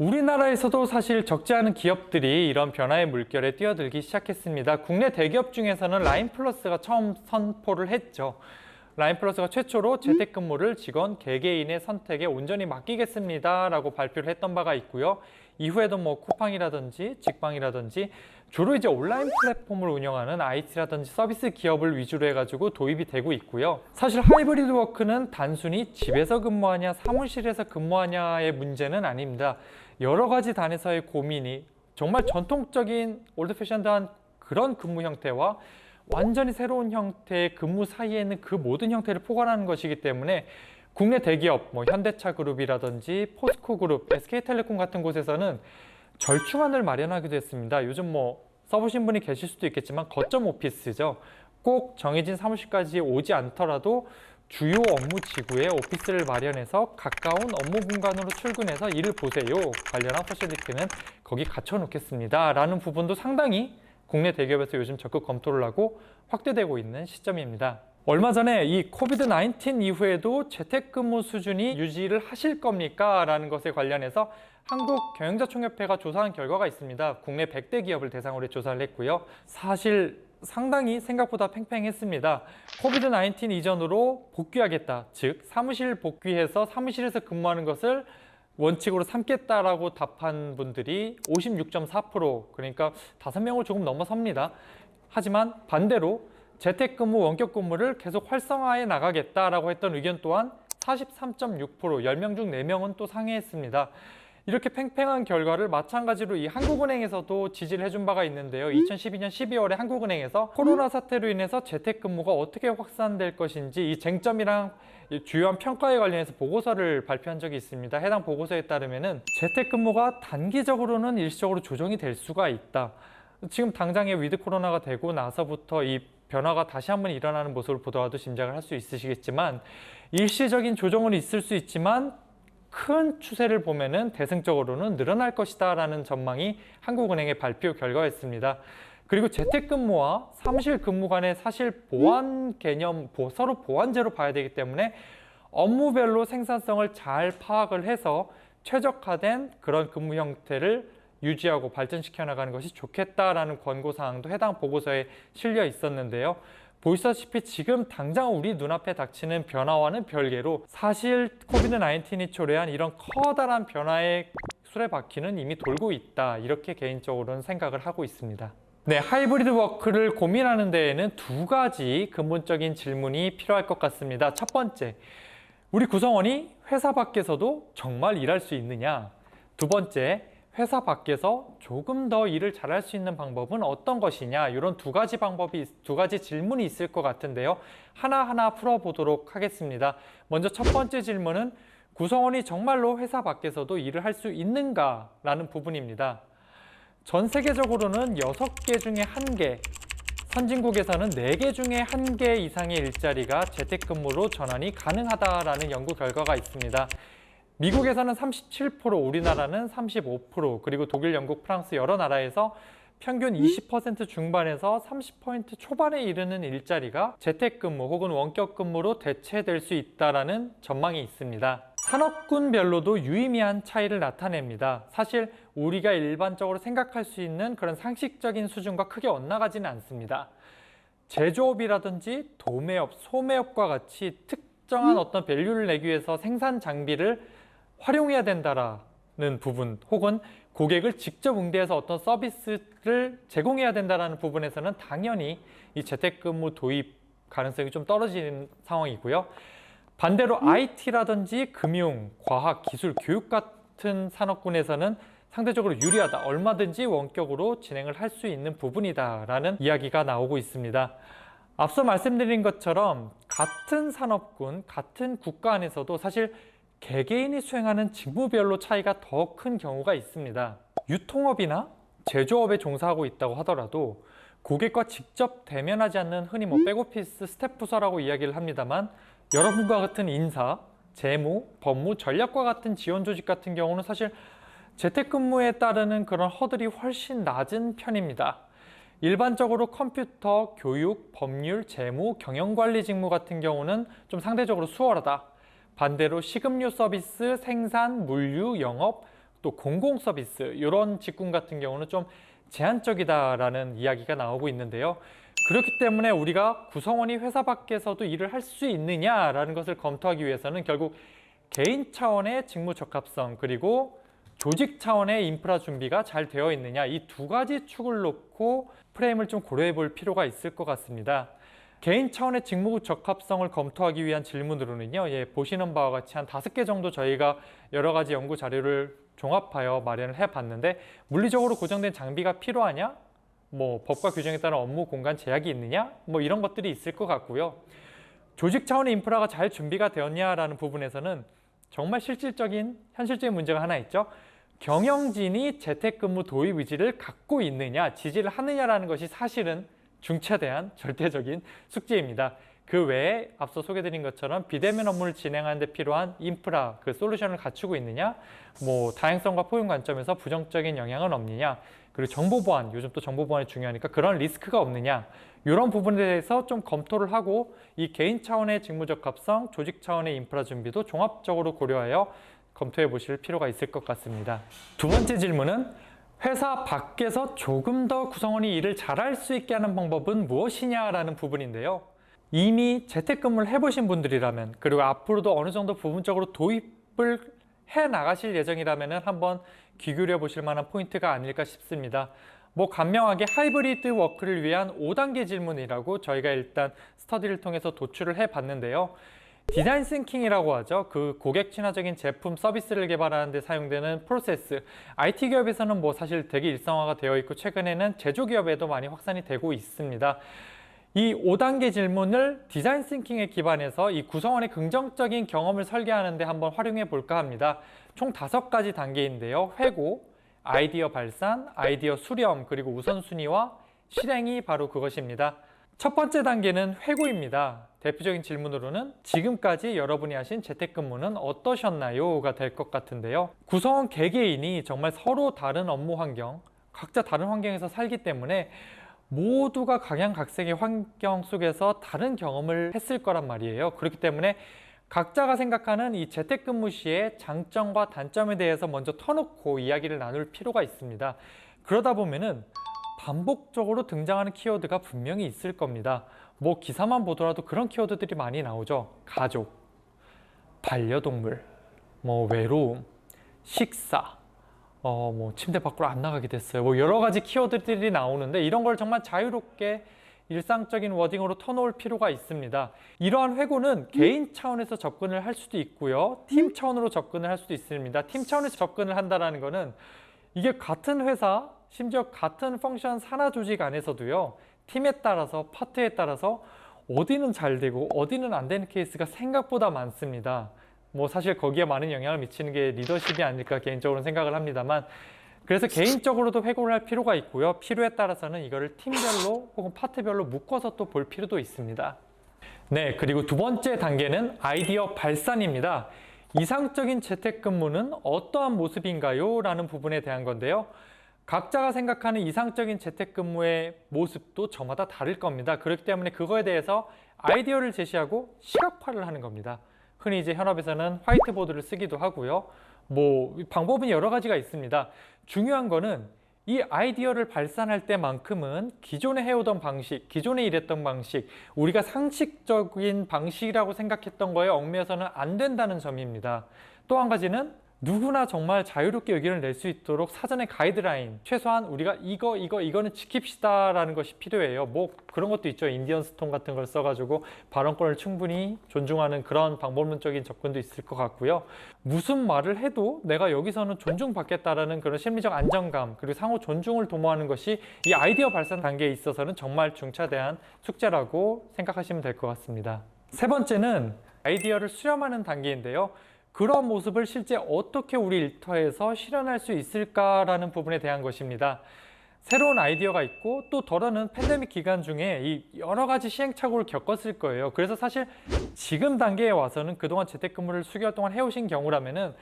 우리나라에서도 사실 적지 않은 기업들이 이런 변화의 물결에 뛰어들기 시작했습니다. 국내 대기업 중에서는 라인플러스가 처음 선포를 했죠. 라인플러스가 최초로 재택근무를 직원 개개인의 선택에 온전히 맡기겠습니다 라고 발표를 했던 바가 있고요. 이후에도 쿠팡이라든지 직방이라든지 주로 이제 온라인 플랫폼을 운영하는 IT라든지 서비스 기업을 위주로 해가지고 도입이 되고 있고요. 사실 하이브리드 워크는 단순히 집에서 근무하냐 사무실에서 근무하냐의 문제는 아닙니다. 여러 가지 단에서의 고민이 정말 전통적인 올드패션드한 그런 근무 형태와 완전히 새로운 형태의 근무 사이에는 그 모든 형태를 포괄하는 것이기 때문에 국내 대기업, 현대차 그룹이라든지 포스코 그룹, SK텔레콤 같은 곳에서는 절충안을 마련하기도 했습니다. 요즘 써보신 분이 계실 수도 있겠지만 거점 오피스죠. 꼭 정해진 사무실까지 오지 않더라도 주요 업무 지구에 오피스를 마련해서 가까운 업무 공간으로 출근해서 일을 보세요. 관련한 퍼실리티는 거기 갖춰 놓겠습니다. 라는 부분도 상당히 국내 대기업에서 요즘 적극 검토를 하고 확대되고 있는 시점입니다. 얼마 전에 이 코비드-19 이후에도 재택근무 수준이 유지를 하실 겁니까? 라는 것에 관련해서 한국경영자총협회가 조사한 결과가 있습니다. 국내 100대 기업을 대상으로 조사를 했고요. 사실 상당히 생각보다 팽팽했습니다. 코비드-19 이전으로 복귀하겠다. 즉 사무실 복귀해서 사무실에서 근무하는 것을 원칙으로 삼겠다라고 답한 분들이 56.4%, 그러니까 5명을 조금 넘어섭니다. 하지만 반대로 재택근무, 원격근무를 계속 활성화해 나가겠다라고 했던 의견 또한 43.6%, 10명 중 4명은 또 상회했습니다. 이렇게 팽팽한 결과를 마찬가지로 이 한국은행에서도 지지를 해준 바가 있는데요. 2012년 12월에 한국은행에서 코로나 사태로 인해서 재택근무가 어떻게 확산될 것인지 이 쟁점이랑 주요한 평가에 관련해서 보고서를 발표한 적이 있습니다. 해당 보고서에 따르면은 재택근무가 단기적으로는 일시적으로 조정이 될 수가 있다. 지금 당장에 위드 코로나가 되고 나서부터 이 변화가 다시 한번 일어나는 모습을 보더라도 짐작을 할 수 있으시겠지만 일시적인 조정은 있을 수 있지만 큰 추세를 보면은 대승적으로는 늘어날 것이다 라는 전망이 한국은행의 발표 결과였습니다. 그리고 재택근무와 사무실 근무 간의 사실 보완 개념, 서로 보완제로 봐야 되기 때문에 업무별로 생산성을 잘 파악을 해서 최적화된 그런 근무 형태를 유지하고 발전시켜 나가는 것이 좋겠다라는 권고사항도 해당 보고서에 실려 있었는데요. 보시다시피 지금 당장 우리 눈앞에 닥치는 변화와는 별개로 사실 코비드-19이 초래한 이런 커다란 변화의 수레바퀴는 이미 돌고 있다. 이렇게 개인적으로는 생각을 하고 있습니다. 네, 하이브리드 워크를 고민하는 데에는 두 가지 근본적인 질문이 필요할 것 같습니다. 첫 번째, 우리 구성원이 회사 밖에서도 정말 일할 수 있느냐? 두 번째, 회사 밖에서 조금 더 일을 잘할 수 있는 방법은 어떤 것이냐, 이런 두 가지 질문이 있을 것 같은데요. 하나하나 풀어보도록 하겠습니다. 먼저 첫 번째 질문은 구성원이 정말로 회사 밖에서도 일을 할 수 있는가 라는 부분입니다. 전 세계적으로는 6개 중에 1개, 선진국에서는 4개 중에 1개 이상의 일자리가 재택근무로 전환이 가능하다라는 연구 결과가 있습니다. 미국에서는 37%, 우리나라는 35%, 그리고 독일, 영국, 프랑스 여러 나라에서 평균 20% 중반에서 30% 초반에 이르는 일자리가 재택근무 혹은 원격근무로 대체될 수 있다는 전망이 있습니다. 산업군별로도 유의미한 차이를 나타냅니다. 사실 우리가 일반적으로 생각할 수 있는 그런 상식적인 수준과 크게 엇나가지는 않습니다. 제조업이라든지 도매업, 소매업과 같이 특정한 어떤 밸류를 내기 위해서 생산 장비를 활용해야 된다라는 부분, 혹은 고객을 직접 응대해서 어떤 서비스를 제공해야 된다는 부분에서는 당연히 이 재택근무 도입 가능성이 좀 떨어지는 상황이고요. 반대로 IT라든지 금융, 과학, 기술, 교육 같은 산업군에서는 상대적으로 유리하다, 얼마든지 원격으로 진행을 할 수 있는 부분이다라는 이야기가 나오고 있습니다. 앞서 말씀드린 것처럼 같은 산업군, 같은 국가 안에서도 사실 개개인이 수행하는 직무별로 차이가 더 큰 경우가 있습니다. 유통업이나 제조업에 종사하고 있다고 하더라도 고객과 직접 대면하지 않는 흔히 백오피스 스텝 부서라고 이야기를 합니다만, 여러분과 같은 인사, 재무, 법무, 전략과 같은 지원 조직 같은 경우는 사실 재택근무에 따르는 그런 허들이 훨씬 낮은 편입니다. 일반적으로 컴퓨터, 교육, 법률, 재무, 경영관리 직무 같은 경우는 좀 상대적으로 수월하다. 반대로 식음료 서비스, 생산, 물류, 영업, 또 공공 서비스 이런 직군 같은 경우는 좀 제한적이다라는 이야기가 나오고 있는데요. 그렇기 때문에 우리가 구성원이 회사 밖에서도 일을 할 수 있느냐라는 것을 검토하기 위해서는 결국 개인 차원의 직무 적합성 그리고 조직 차원의 인프라 준비가 잘 되어 있느냐 이 두 가지 축을 놓고 프레임을 좀 고려해 볼 필요가 있을 것 같습니다. 개인 차원의 직무 적합성을 검토하기 위한 질문으로는요. 보시는 바와 같이 한 5개 정도 저희가 여러 가지 연구 자료를 종합하여 마련을 해봤는데 물리적으로 고정된 장비가 필요하냐? 뭐 법과 규정에 따른 업무 공간 제약이 있느냐? 뭐 이런 것들이 있을 것 같고요. 조직 차원의 인프라가 잘 준비가 되었냐라는 부분에서는 정말 실질적인 현실적인 문제가 하나 있죠. 경영진이 재택근무 도입 의지를 갖고 있느냐, 지지를 하느냐라는 것이 사실은 중차대한 절대적인 숙제입니다. 그 외에 앞서 소개드린 것처럼 비대면 업무를 진행하는 데 필요한 인프라, 그 솔루션을 갖추고 있느냐, 뭐 다양성과 포용 관점에서 부정적인 영향은 없느냐, 그리고 정보 보안, 요즘 또 정보 보안이 중요하니까 그런 리스크가 없느냐, 이런 부분에 대해서 좀 검토를 하고 이 개인 차원의 직무 적합성, 조직 차원의 인프라 준비도 종합적으로 고려하여 검토해 보실 필요가 있을 것 같습니다. 두 번째 질문은 회사 밖에서 조금 더 구성원이 일을 잘할 수 있게 하는 방법은 무엇이냐라는 부분인데요. 이미 재택근무를 해보신 분들이라면 그리고 앞으로도 어느 정도 부분적으로 도입을 해 나가실 예정이라면 한번 귀 기울여 보실 만한 포인트가 아닐까 싶습니다. 뭐 간명하게 하이브리드 워크를 위한 5단계 질문이라고 저희가 일단 스터디를 통해서 도출을 해봤는데요. 디자인 싱킹이라고 하죠. 그 고객 친화적인 제품, 서비스를 개발하는 데 사용되는 프로세스. IT 기업에서는 뭐 사실 되게 일상화가 되어 있고 최근에는 제조기업에도 많이 확산이 되고 있습니다. 이 5단계 질문을 디자인 싱킹에 기반해서 이 구성원의 긍정적인 경험을 설계하는 데 한번 활용해 볼까 합니다. 총 5가지 단계인데요. 회고, 아이디어 발산, 아이디어 수렴, 그리고 우선순위와 실행이 바로 그것입니다. 첫 번째 단계는 회고입니다. 대표적인 질문으로는 지금까지 여러분이 하신 재택근무는 어떠셨나요?가 될 것 같은데요. 구성원 개개인이 정말 서로 다른 업무 환경, 각자 다른 환경에서 살기 때문에 모두가 각양각색의 환경 속에서 다른 경험을 했을 거란 말이에요. 그렇기 때문에 각자가 생각하는 이 재택근무 시의 장점과 단점에 대해서 먼저 터놓고 이야기를 나눌 필요가 있습니다. 그러다 보면은 반복적으로 등장하는 키워드가 분명히 있을 겁니다. 뭐 기사만 보더라도 그런 키워드들이 많이 나오죠. 가족, 반려동물, 뭐 외로움, 식사, 뭐 침대 밖으로 안 나가게 됐어요. 뭐 여러 가지 키워드들이 나오는데 이런 걸 정말 자유롭게 일상적인 워딩으로 터놓을 필요가 있습니다. 이러한 회고는 개인 차원에서 접근을 할 수도 있고요. 팀 차원으로 접근을 할 수도 있습니다. 팀 차원에서 접근을 한다는 거는 이게 같은 회사, 심지어 같은 펑션 산하 조직 안에서도요. 팀에 따라서, 파트에 따라서 어디는 잘 되고 어디는 안 되는 케이스가 생각보다 많습니다. 뭐 사실 거기에 많은 영향을 미치는 게 리더십이 아닐까 개인적으로는 생각을 합니다만 그래서 개인적으로도 회고를 할 필요가 있고요. 필요에 따라서는 이거를 팀별로 혹은 파트별로 묶어서 또 볼 필요도 있습니다. 네, 그리고 두 번째 단계는 아이디어 발산입니다. 이상적인 재택근무는 어떠한 모습인가요? 라는 부분에 대한 건데요. 각자가 생각하는 이상적인 재택근무의 모습도 저마다 다를 겁니다. 그렇기 때문에 그거에 대해서 아이디어를 제시하고 시각화를 하는 겁니다. 흔히 이제 현업에서는 화이트보드를 쓰기도 하고요. 뭐 방법은 여러 가지가 있습니다. 중요한 거는 이 아이디어를 발산할 때만큼은 기존에 해오던 방식, 기존에 일했던 방식, 우리가 상식적인 방식이라고 생각했던 거에 얽매여서는 안 된다는 점입니다. 또 한 가지는 누구나 정말 자유롭게 의견을 낼 수 있도록 사전에 가이드라인, 최소한 우리가 이거는 지킵시다 라는 것이 필요해요. 뭐 그런 것도 있죠. 인디언 스톤 같은 걸 써가지고 발언권을 충분히 존중하는 그런 방법론적인 접근도 있을 것 같고요. 무슨 말을 해도 내가 여기서는 존중받겠다라는 그런 심리적 안정감 그리고 상호 존중을 도모하는 것이 이 아이디어 발산 단계에 있어서는 정말 중차대한 숙제라고 생각하시면 될 것 같습니다. 세 번째는 아이디어를 수렴하는 단계인데요. 그런 모습을 실제 어떻게 우리 일터에서 실현할 수 있을까라는 부분에 대한 것입니다. 새로운 아이디어가 있고 또 더러는 팬데믹 기간 중에 이 여러 가지 시행착오를 겪었을 거예요. 그래서 사실 지금 단계에 와서는 그동안 재택근무를 수개월 동안 해오신 경우라면은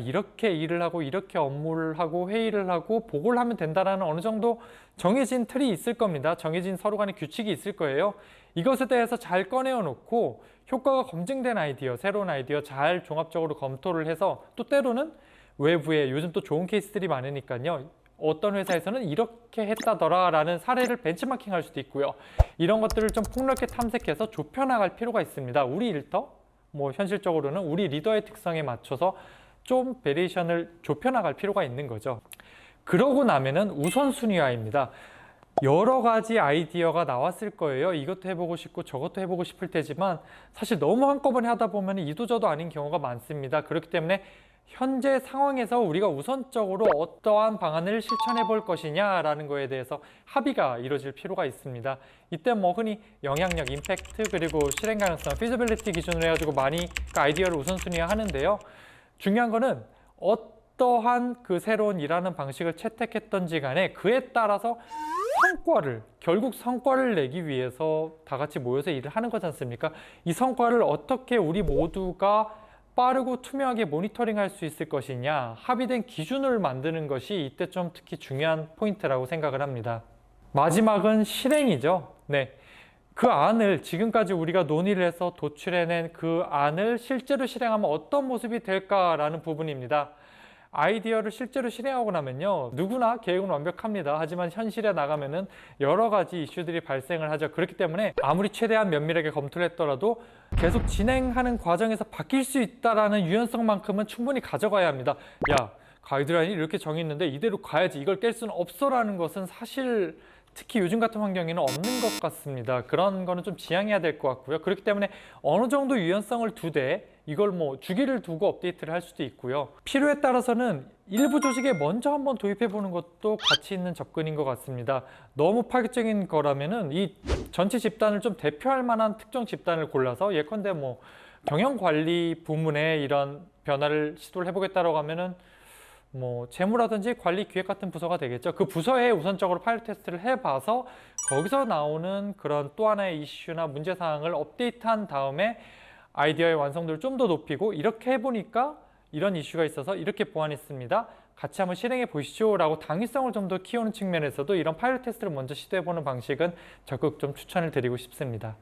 이렇게 일을 하고 이렇게 업무를 하고 회의를 하고 보고를 하면 된다라는 어느 정도 정해진 틀이 있을 겁니다. 정해진 서로 간의 규칙이 있을 거예요. 이것에 대해서 잘 꺼내어 놓고 효과가 검증된 아이디어, 새로운 아이디어 잘 종합적으로 검토를 해서 또 때로는 외부에 요즘 또 좋은 케이스들이 많으니까요. 어떤 회사에서는 이렇게 했다더라 라는 사례를 벤치마킹 할 수도 있고요. 이런 것들을 좀 폭넓게 탐색해서 좁혀나갈 필요가 있습니다. 우리 일터, 현실적으로는 우리 리더의 특성에 맞춰서 좀 베리에이션을 좁혀나갈 필요가 있는 거죠. 그러고 나면은 우선순위화입니다. 여러 가지 아이디어가 나왔을 거예요. 이것도 해보고 싶고 저것도 해보고 싶을 테지만 사실 너무 한꺼번에 하다 보면 이도저도 아닌 경우가 많습니다. 그렇기 때문에 현재 상황에서 우리가 우선적으로 어떠한 방안을 실천해 볼 것이냐라는 거에 대해서 합의가 이루어질 필요가 있습니다. 이때 흔히 영향력, 임팩트, 그리고 실행 가능성, 피지빌리티 기준으로 해가지고 많이 그 아이디어를 우선순위화 하는데요. 중요한 거는 어떠한 그 새로운 일하는 방식을 채택했던지 간에 그에 따라서 결국 성과를 내기 위해서 다 같이 모여서 일을 하는 거지 않습니까? 이 성과를 어떻게 우리 모두가 빠르고 투명하게 모니터링할 수 있을 것이냐, 합의된 기준을 만드는 것이 이때 좀 특히 중요한 포인트라고 생각을 합니다. 마지막은 실행이죠. 네. 그 안을 지금까지 우리가 논의를 해서 도출해낸 그 안을 실제로 실행하면 어떤 모습이 될까라는 부분입니다. 아이디어를 실제로 실행하고 나면요, 누구나 계획은 완벽합니다. 하지만 현실에 나가면은 여러 가지 이슈들이 발생을 하죠. 그렇기 때문에 아무리 최대한 면밀하게 검토를 했더라도 계속 진행하는 과정에서 바뀔 수 있다라는 유연성만큼은 충분히 가져가야 합니다. 야, 가이드라인이 이렇게 정했는데 이대로 가야지, 이걸 깰 수는 없어라는 것은 사실 특히 요즘 같은 환경에는 없는 것 같습니다. 그런 거는 좀 지양해야 될 것 같고요. 그렇기 때문에 어느 정도 유연성을 두되 이걸 주기를 두고 업데이트를 할 수도 있고요. 필요에 따라서는 일부 조직에 먼저 한번 도입해 보는 것도 가치 있는 접근인 것 같습니다. 너무 파격적인 거라면은 이 전체 집단을 좀 대표할 만한 특정 집단을 골라서 예컨대 경영관리 부문에 이런 변화를 시도를 해보겠다라고 하면은 재무라든지 관리 기획 같은 부서가 되겠죠. 그 부서에 우선적으로 파일럿 테스트를 해봐서 거기서 나오는 그런 또 하나의 이슈나 문제사항을 업데이트한 다음에 아이디어의 완성도를 좀 더 높이고, 이렇게 해보니까 이런 이슈가 있어서 이렇게 보완했습니다, 같이 한번 실행해 보시죠 라고 당위성을 좀 더 키우는 측면에서도 이런 파일럿 테스트를 먼저 시도해보는 방식은 적극 좀 추천을 드리고 싶습니다.